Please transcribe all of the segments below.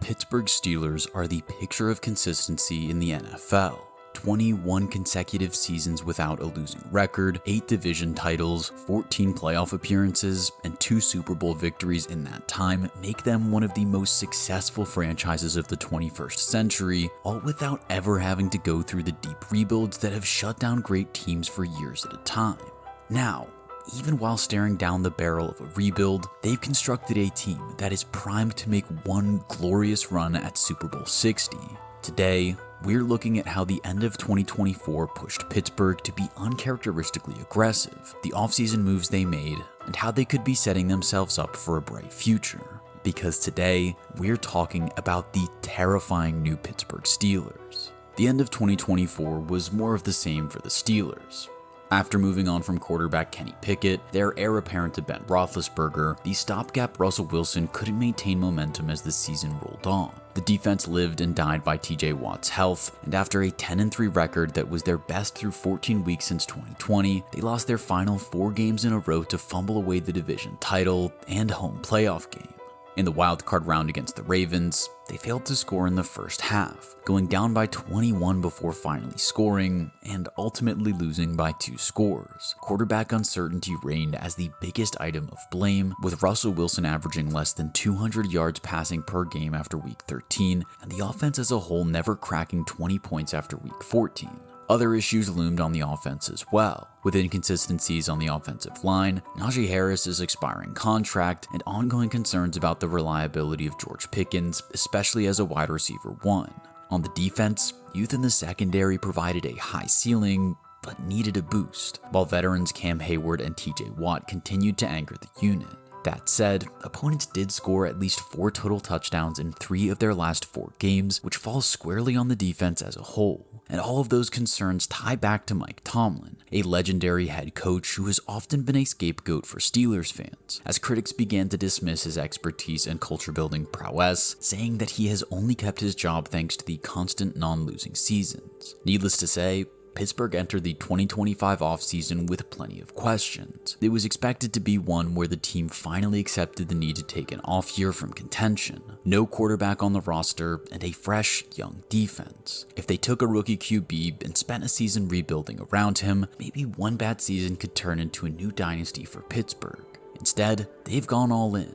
Pittsburgh Steelers are the picture of consistency in the NFL. 21 consecutive seasons without a losing record, 8 division titles, 14 playoff appearances, and 2 Super Bowl victories in that time make them one of the most successful franchises of the 21st century, all without ever having to go through the deep rebuilds that have shut down great teams for years at a time. Now, even while staring down the barrel of a rebuild, they've constructed a team that is primed to make one glorious run at Super Bowl 60. Today, we're looking at how the end of 2024 pushed Pittsburgh to be uncharacteristically aggressive, the offseason moves they made, and how they could be setting themselves up for a bright future. Because today, we're talking about the terrifying new Pittsburgh Steelers. The end of 2024 was more of the same for the Steelers. After moving on from quarterback Kenny Pickett, their heir apparent to Ben Roethlisberger, the stopgap Russell Wilson couldn't maintain momentum as the season rolled on. The defense lived and died by TJ Watt's health, and after a 10-3 record that was their best through 14 weeks since 2020, they lost their final 4 games in a row to fumble away the division title and home playoff game. In the wildcard round against the Ravens, they failed to score in the first half, going down by 21 before finally scoring, and ultimately losing by 2 scores. Quarterback uncertainty reigned as the biggest item of blame, with Russell Wilson averaging less than 200 yards passing per game after week 13, and the offense as a whole never cracking 20 points after week 14. Other issues loomed on the offense as well, with inconsistencies on the offensive line, Najee Harris's expiring contract, and ongoing concerns about the reliability of George Pickens, especially as a wide receiver 1. On the defense, youth in the secondary provided a high ceiling, but needed a boost, while veterans Cam Hayward and TJ Watt continued to anchor the unit. That said, opponents did score at least 4 total touchdowns in 3 of their last 4 games, which falls squarely on the defense as a whole. And all of those concerns tie back to Mike Tomlin, a legendary head coach who has often been a scapegoat for Steelers fans, as critics began to dismiss his expertise and culture-building prowess, saying that he has only kept his job thanks to the constant non-losing seasons. Needless to say, Pittsburgh entered the 2025 offseason with plenty of questions. It was expected to be one where the team finally accepted the need to take an off year from contention, no quarterback on the roster, and a fresh, young defense. If they took a rookie QB and spent a season rebuilding around him, maybe one bad season could turn into a new dynasty for Pittsburgh. Instead, they've gone all in.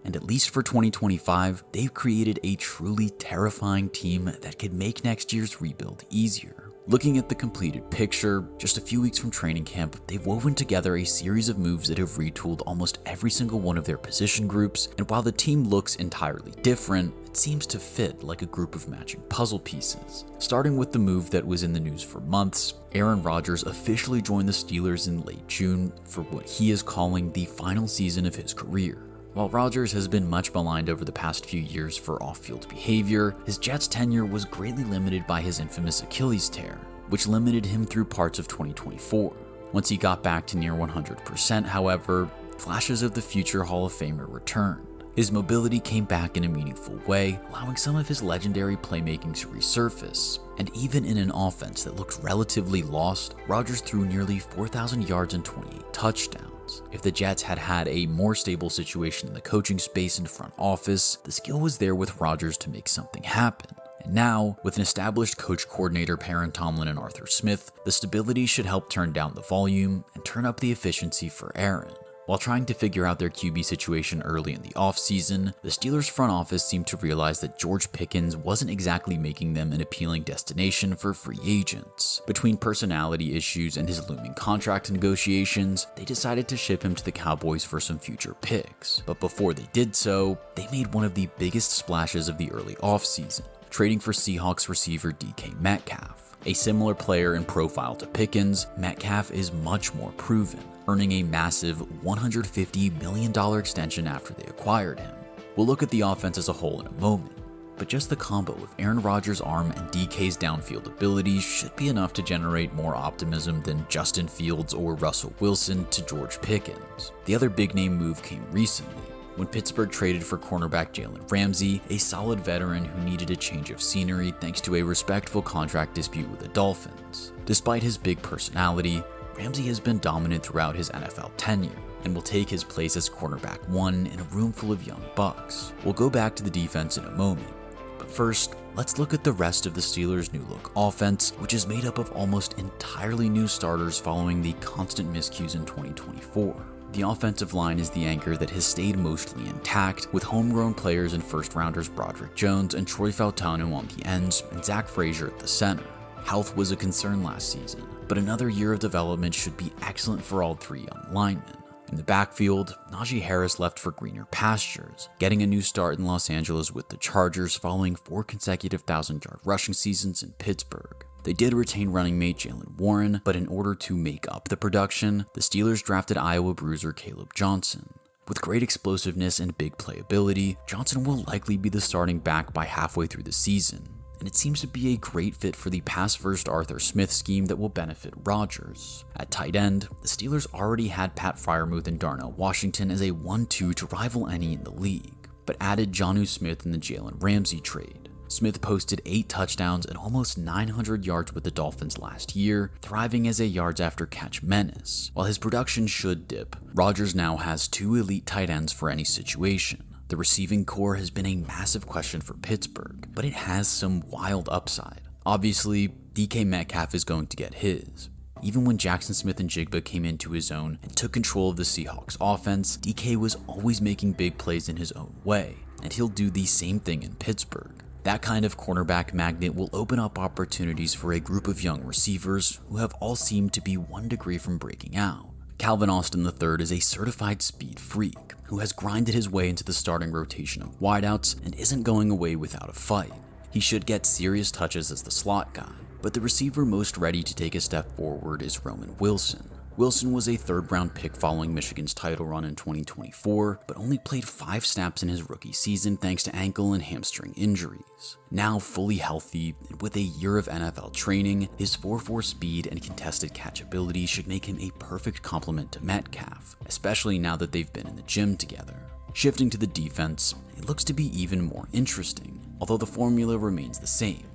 And at least for 2025, they've created a truly terrifying team that could make next year's rebuild easier. Looking at the completed picture, just a few weeks from training camp, they've woven together a series of moves that have retooled almost every single one of their position groups, and while the team looks entirely different, it seems to fit like a group of matching puzzle pieces. Starting with the move that was in the news for months, Aaron Rodgers officially joined the Steelers in late June for what he is calling the final season of his career. While Rodgers has been much maligned over the past few years for off-field behavior, his Jets tenure was greatly limited by his infamous Achilles tear, which limited him through parts of 2024. Once he got back to near 100%, however, flashes of the future Hall of Famer returned. His mobility came back in a meaningful way, allowing some of his legendary playmaking to resurface. And even in an offense that looked relatively lost, Rodgers threw nearly 4,000 yards and 28 touchdowns. If the Jets had had a more stable situation in the coaching space and front office, the skill was there with Rodgers to make something happen. And now, with an established coach-coordinator Aaron Tomlin and Arthur Smith, the stability should help turn down the volume and turn up the efficiency for Aaron. While trying to figure out their QB situation early in the offseason, the Steelers front office seemed to realize that George Pickens wasn't exactly making them an appealing destination for free agents. Between personality issues and his looming contract negotiations, they decided to ship him to the Cowboys for some future picks. But before they did so, they made one of the biggest splashes of the early offseason, trading for Seahawks receiver DK Metcalf. A similar player in profile to Pickens, Metcalf is much more proven, earning a massive $150 million extension after they acquired him. We'll look at the offense as a whole in a moment, but just the combo of Aaron Rodgers' arm and DK's downfield abilities should be enough to generate more optimism than Justin Fields or Russell Wilson to George Pickens. The other big name move came recently, when Pittsburgh traded for cornerback Jalen Ramsey, a solid veteran who needed a change of scenery thanks to a respectful contract dispute with the Dolphins. Despite his big personality, Ramsey has been dominant throughout his NFL tenure, and will take his place as cornerback 1 in a room full of young bucks. We'll go back to the defense in a moment, But first, let's look at the rest of the Steelers' new look offense, which is made up of almost entirely new starters following the constant miscues in 2024. The offensive line is the anchor that has stayed mostly intact, with homegrown players and first-rounders Broderick Jones and Troy Fautanu on the ends and Zach Frazier at the center. Health was a concern last season, but another year of development should be excellent for all three young linemen. In the backfield, Najee Harris left for greener pastures, getting a new start in Los Angeles with the Chargers following 4 consecutive 1,000-yard rushing seasons in Pittsburgh. They did retain running mate Jalen Warren, but in order to make up the production, the Steelers drafted Iowa bruiser Caleb Johnson. With great explosiveness and big playability, Johnson will likely be the starting back by halfway through the season, and it seems to be a great fit for the pass-first Arthur Smith scheme that will benefit Rodgers. At tight end, the Steelers already had Pat Freiermuth and Darnell Washington as a 1-2 to rival any in the league, but added Jonnu Smith in the Jalen Ramsey trade. Smith posted 8 touchdowns and almost 900 yards with the Dolphins last year, thriving as a yards after catch menace. While his production should dip, Rodgers now has 2 elite tight ends for any situation. The receiving core has been a massive question for Pittsburgh, but it has some wild upside. Obviously, DK Metcalf is going to get his. Even when Jackson Smith and Jigba came into his own and took control of the Seahawks offense, DK was always making big plays in his own way, and he'll do the same thing in Pittsburgh. That kind of cornerback magnet will open up opportunities for a group of young receivers who have all seemed to be 1 degree from breaking out. Calvin Austin III is a certified speed freak who has grinded his way into the starting rotation of wideouts and isn't going away without a fight. He should get serious touches as the slot guy, but the receiver most ready to take a step forward is Roman Wilson. Wilson was a 3rd-round pick following Michigan's title run in 2024, but only played 5 snaps in his rookie season thanks to ankle and hamstring injuries. Now fully healthy, and with a year of NFL training, his 4.4 speed and contested catch ability should make him a perfect complement to Metcalf, especially now that they've been in the gym together. Shifting to the defense, it looks to be even more interesting, although the formula remains the same.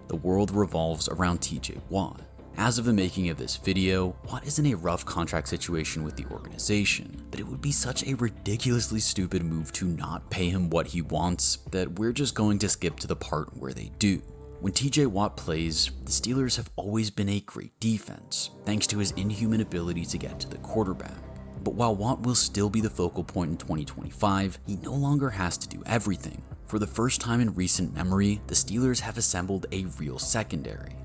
The world revolves around TJ Watt. As of the making of this video, Watt is in a rough contract situation with the organization, but it would be such a ridiculously stupid move to not pay him what he wants that we're just going to skip to the part where they do. When TJ Watt plays, the Steelers have always been a great defense, thanks to his inhuman ability to get to the quarterback. But while Watt will still be the focal point in 2025, he no longer has to do everything. For the first time in recent memory, the Steelers have assembled a real secondary.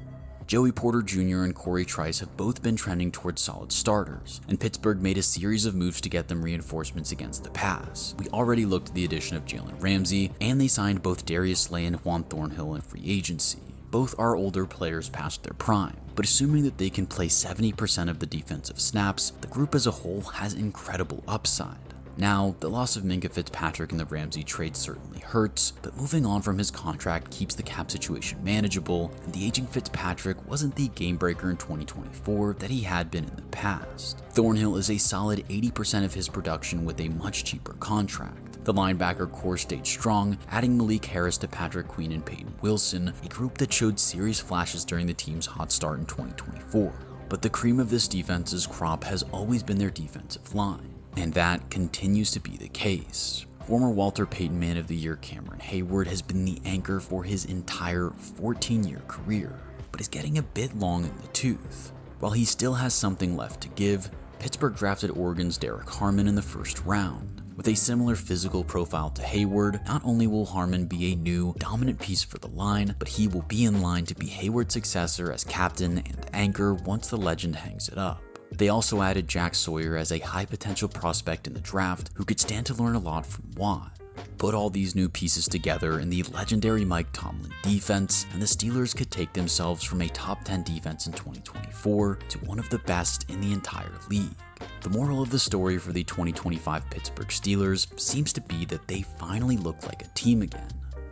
Joey Porter Jr. and Corey Trice have both been trending towards solid starters, and Pittsburgh made a series of moves to get them reinforcements against the pass. We already looked at the addition of Jalen Ramsey, and they signed both Darius Slay and Juan Thornhill in free agency. Both are older players past their prime, but assuming that they can play 70% of the defensive snaps, the group as a whole has incredible upside. Now, the loss of Minkah Fitzpatrick in the Ramsey trade certainly hurts, but moving on from his contract keeps the cap situation manageable, and the aging Fitzpatrick wasn't the game breaker in 2024 that he had been in the past. Thornhill is a solid 80% of his production with a much cheaper contract. The linebacker core stayed strong, adding Malik Harris to Patrick Queen and Peyton Wilson, a group that showed serious flashes during the team's hot start in 2024. But the cream of this defense's crop has always been their defensive line. And that continues to be the case. Former Walter Payton Man of the Year Cameron Hayward has been the anchor for his entire 14-year career, but is getting a bit long in the tooth. While he still has something left to give, Pittsburgh drafted Oregon's Derek Harmon in the 1st round. With a similar physical profile to Hayward, not only will Harmon be a new, dominant piece for the line, but he will be in line to be Hayward's successor as captain and anchor once the legend hangs it up. They also added Jack Sawyer as a high-potential prospect in the draft who could stand to learn a lot from Watt. Put all these new pieces together in the legendary Mike Tomlin defense, and the Steelers could take themselves from a top 10 defense in 2024 to one of the best in the entire league. The moral of the story for the 2025 Pittsburgh Steelers seems to be that they finally look like a team again.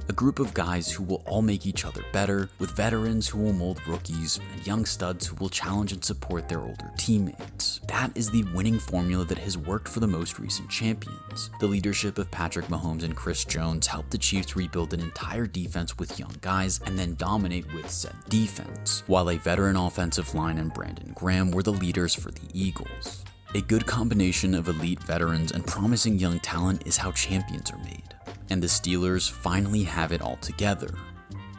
A group of guys who will all make each other better, with veterans who will mold rookies, and young studs who will challenge and support their older teammates. That is the winning formula that has worked for the most recent champions. The leadership of Patrick Mahomes and Chris Jones helped the Chiefs rebuild an entire defense with young guys and then dominate with said defense, while a veteran offensive line and Brandon Graham were the leaders for the Eagles. A good combination of elite veterans and promising young talent is how champions are made, and the Steelers finally have it all together.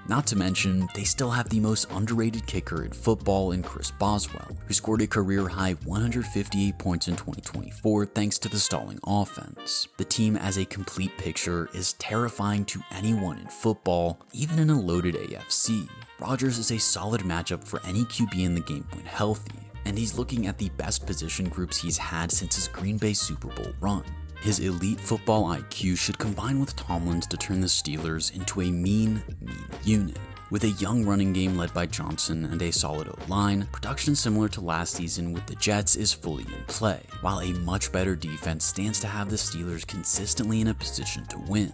Not to mention, they still have the most underrated kicker in football in Chris Boswell, who scored a career-high 158 points in 2024 thanks to the stalling offense. The team as a complete picture is terrifying to anyone in football, even in a loaded AFC. Rodgers is a solid matchup for any QB in the game when healthy, and he's looking at the best position groups he's had since his Green Bay Super Bowl run. His elite football IQ should combine with Tomlin's to turn the Steelers into a mean unit. With a young running game led by Johnson and a solid O-line, production similar to last season with the Jets is fully in play, while a much better defense stands to have the Steelers consistently in a position to win.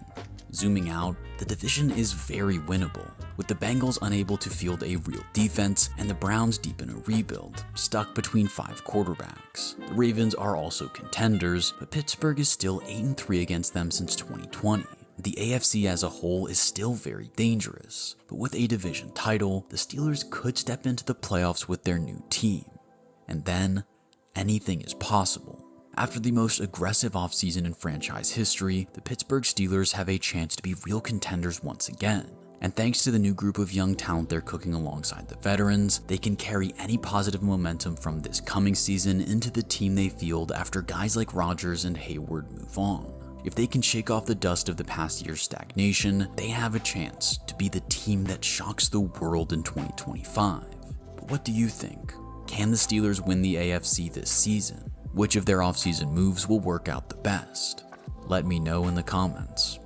Zooming out, the division is very winnable, with the Bengals unable to field a real defense and the Browns deep in a rebuild, stuck between 5 quarterbacks. The Ravens are also contenders, but Pittsburgh is still 8-3 against them since 2020. The AFC as a whole is still very dangerous, but with a division title, the Steelers could step into the playoffs with their new team. And then, anything is possible. After the most aggressive offseason in franchise history, the Pittsburgh Steelers have a chance to be real contenders once again. And thanks to the new group of young talent they're cooking alongside the veterans, they can carry any positive momentum from this coming season into the team they field after guys like Rodgers and Hayward move on. If they can shake off the dust of the past year's stagnation, they have a chance to be the team that shocks the world in 2025. But what do you think? Can the Steelers win the AFC this season? Which of their offseason moves will work out the best? Let me know in the comments.